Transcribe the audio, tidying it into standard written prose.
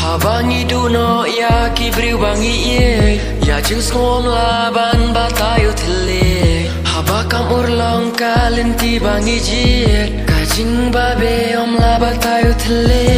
Habangi duno ya kibriu bangi ye ya jus ngom laban batayo tele habakam urlong kalinti bangi jiet kajing babe om la batayo tele